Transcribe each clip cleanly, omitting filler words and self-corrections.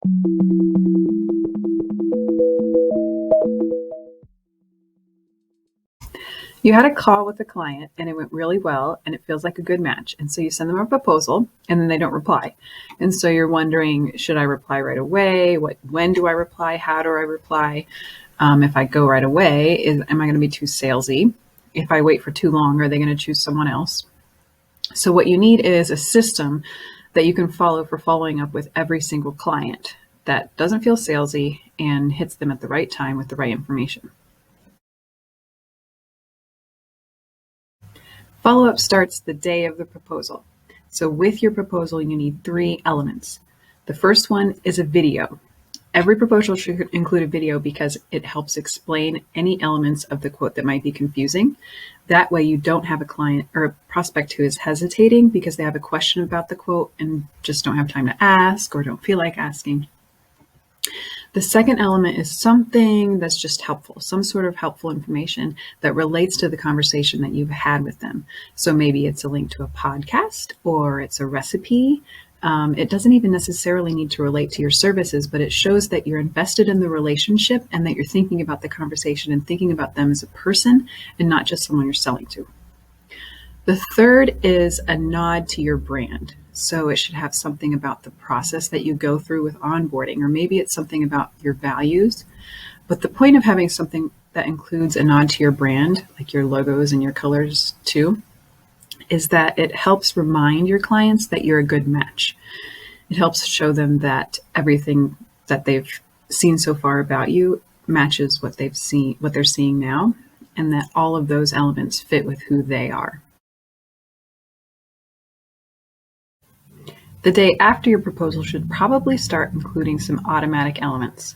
You had a call with a client and it went really well and it feels like a good match. And so you send them a proposal and then they don't reply. And so you're wondering, should I reply right away? When do I reply? How do I reply? If I go right away, am I going to be too salesy? If I wait for too long, are they going to choose someone else? So what you need is a system that you can follow for following up with every single client that doesn't feel salesy and hits them at the right time with the right information. Follow-up starts the day of the proposal. So with your proposal, you need 3 elements. The first one is a video. Every proposal should include a video because it helps explain any elements of the quote that might be confusing. That way you don't have a client or a prospect who is hesitating because they have a question about the quote and just don't have time to ask or don't feel like asking. The second element is something that's just helpful, some sort of helpful information that relates to the conversation that you've had with them. So maybe it's a link to a podcast or it's a recipe. It doesn't even necessarily need to relate to your services, but it shows that you're invested in the relationship and that you're thinking about the conversation and thinking about them as a person and not just someone you're selling to. The third is a nod to your brand. So it should have something about the process that you go through with onboarding, or maybe it's something about your values. But the point of having something that includes a nod to your brand, like your logos and your colors too, is that it helps remind your clients that you're a good match. It helps show them that everything that they've seen so far about you matches what they're seeing now, and that all of those elements fit with who they are. The day after your proposal should probably start including some automatic elements.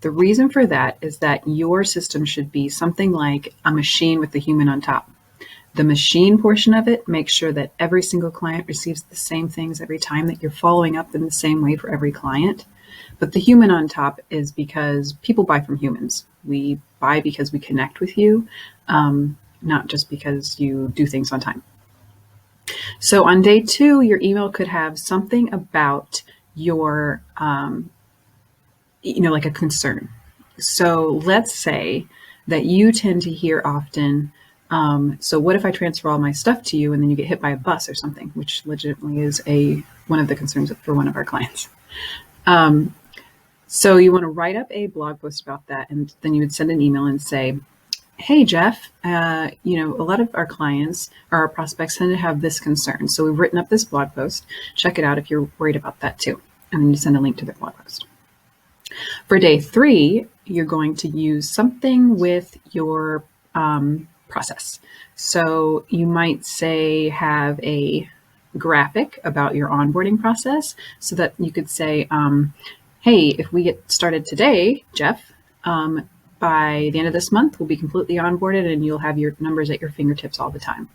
The reason for that is that your system should be something like a machine with the human on top. The machine portion of it makes sure that every single client receives the same things every time, that you're following up in the same way for every client. But the human on top is because people buy from humans. We buy because we connect with you, not just because you do things on time. So on day 2, your email could have something about your, like a concern. So let's say that you tend to hear often, so what if I transfer all my stuff to you and then you get hit by a bus or something, which legitimately is one of the concerns for one of our clients. So you want to write up a blog post about that, and then you would send an email and say, hey, Jeff, a lot of our clients or our prospects tend to have this concern. So we've written up this blog post. Check it out if you're worried about that too. And then you send a link to the blog post. For day 3, you're going to use something with your process. So you might say have a graphic about your onboarding process so that you could say, hey, if we get started today, Jeff, by the end of this month, we'll be completely onboarded and you'll have your numbers at your fingertips all the time.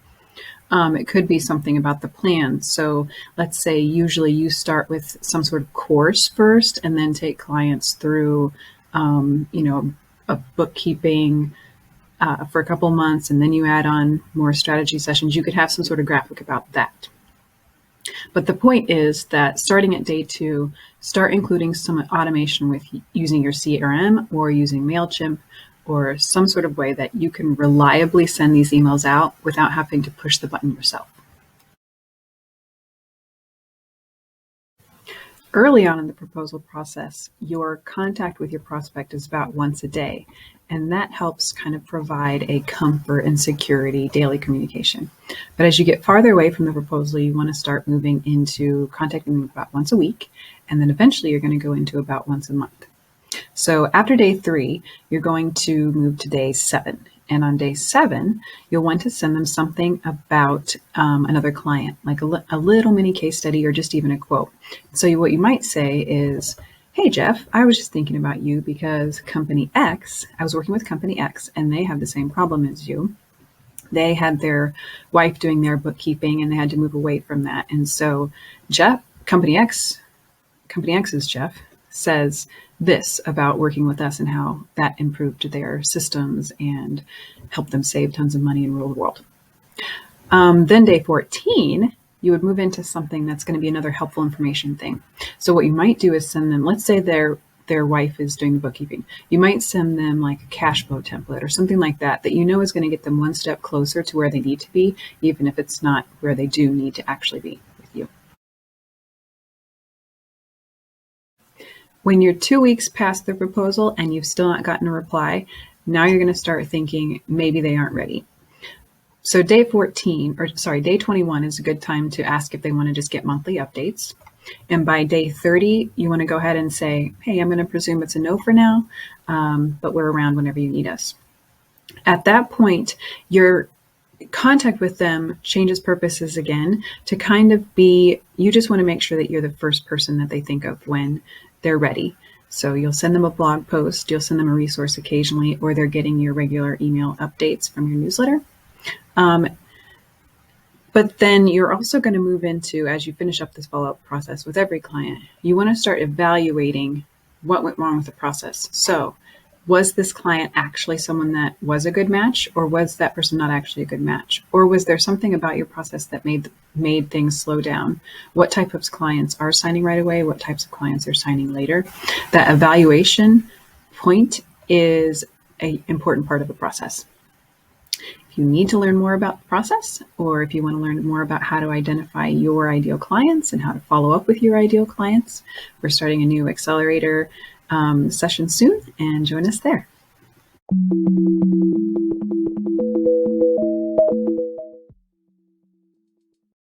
It could be something about the plan. So let's say usually you start with some sort of course first and then take clients through, a bookkeeping for a couple months, and then you add on more strategy sessions. You could have some sort of graphic about that. But the point is that starting at day 2, start including some automation with using your CRM or using MailChimp or some sort of way that you can reliably send these emails out without having to push the button yourself. Early on in the proposal process, your contact with your prospect is about once a day, and that helps kind of provide a comfort and security daily communication. But as you get farther away from the proposal, you want to start moving into contacting them about once a week, and then eventually you're going to go into about once a month. So after day 3, you're going to move to day 7. And on day 7, you'll want to send them something about another client, like a little mini case study or just even a quote. So what you might say is, hey, Jeff, I was just thinking about you because company X, I was working with company X and they have the same problem as you. They had their wife doing their bookkeeping and they had to move away from that. And so Jeff, company X's Jeff says this about working with us and how that improved their systems and helped them save tons of money and rule the world. Then day 14, you would move into something that's going to be another helpful information thing. So what you might do is send them, let's say their wife is doing the bookkeeping. You might send them like a cash flow template or something like that you know is going to get them one step closer to where they need to be, even if it's not where they do need to actually be with you. When you're 2 weeks past the proposal and you've still not gotten a reply, now you're going to start thinking maybe they aren't ready. So day 21 is a good time to ask if they want to just get monthly updates. And by day 30, you want to go ahead and say, hey, I'm going to presume it's a no for now, but we're around whenever you need us. At that point, your contact with them changes purposes again to kind of be, you just want to make sure that you're the first person that they think of when they're ready. So you'll send them a blog post, you'll send them a resource occasionally, or they're getting your regular email updates from your newsletter. But then you're also going to move into, as you finish up this follow-up process with every client, you want to start evaluating what went wrong with the process. So was this client actually someone that was a good match, or was that person not actually a good match? Or was there something about your process that made things slow down? What type of clients are signing right away? What types of clients are signing later? That evaluation point is an important part of the process. If you need to learn more about the process, or if you want to learn more about how to identify your ideal clients and how to follow up with your ideal clients, we're starting a new accelerator session soon, and join us there.